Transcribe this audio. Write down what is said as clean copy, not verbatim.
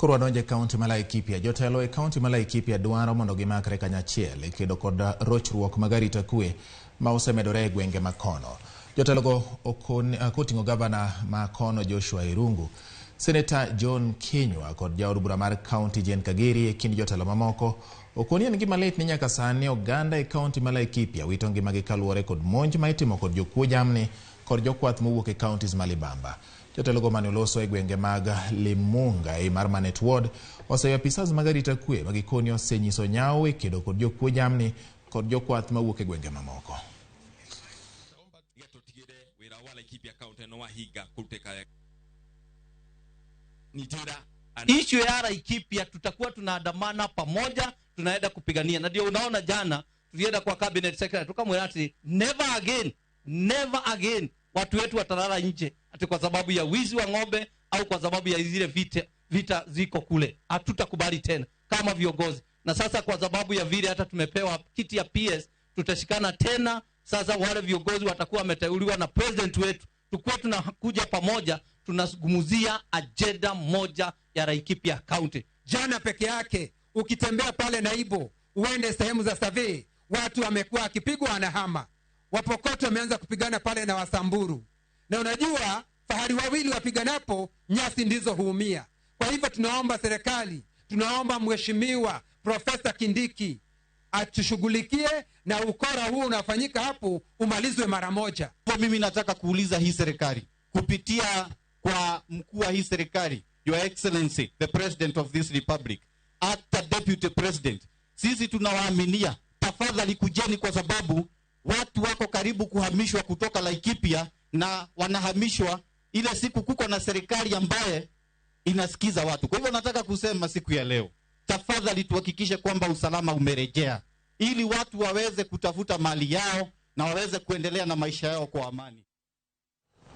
Koro donje kaunti ma Laikipia. Jotelo e kaunti ma Laikipia dwaro mondo gimakre kanyachiel e kedo kod rochruok mag arita kwee ma osemedore e gwenge ma kono. Jotelogo koting'o gavana ma kono Joshua Irungu, Senator John Kinyua kod jaod bura mar kaunti Jen Kagiri e kind jotelo mamoko. Okoni en gima lit ni nyaka sani oganda e kaunti ma Laikipia wito ngimagi kaluwore kod monj ma itimo kod jokuo jamni kod jokwath mowuok e kauntis ma libamba. Jotelogo mane oloso e gwenge mag Limunga e mar Manet Ward oseyo apisas mag arita kwee ma gikoni osenyiso nyawo e kedo kod jokuo jamni kod jokwath mawuok e gwenge mamoko. Issue ya Laikipia tutakuwa tunaandamana pamoja, tunaenda kupigania. Na ndio unaona jana tulienda kwa cabinet secretary tukamwambia ati never again watu wetu watalala nje ati kwa sababu ya wizi wa ng'ombe au kwa sababu ya zile vita ziko kule. Hatutakubali tena kama viongozi. Na sasa kwa sababu ya vile hata tumepewa kiti ya PS, tutashikana tena. Sasa wale viongozi watakuwa wameteuliwa na president wetu. Tukua tunakuja pamoja, tunazungumzia agenda moja ya Laikipia County. Jana peke yake ukitembea pale Naibo, uende sehemu za survey, watu wamekuwa akipigwa na hama. Wapokoto wameanza kupigana pale na Wasamburu. Na unajua fahari wawili wapiganapo nyasi ndizo huumia. Kwa hivyo tunaomba serikali, tunaomba mheshimiwa Profesa Kindiki atushughulikie na ukora huu unafanyika hapo umalizwe mara moja. Kwa mimi nataka kuuliza hii serikali kupitia kwa mkuu wa hii serikali, Your Excellency, the President of this Republic, hata Deputy President, sisi tunawaaminia, tafadhali kujeni kwa sababu watu wako karibu kuhamishwa kutoka Laikipia na wanahamishwa ile siku kuko na serikali ambaye inasikiza watu. Kwa hivyo nataka kusema siku ya leo, tafadhali tuhakikishe kwamba usalama umerejea ili watu waweze kutafuta mali yao na waweze kuendelea na maisha yao kwa amani.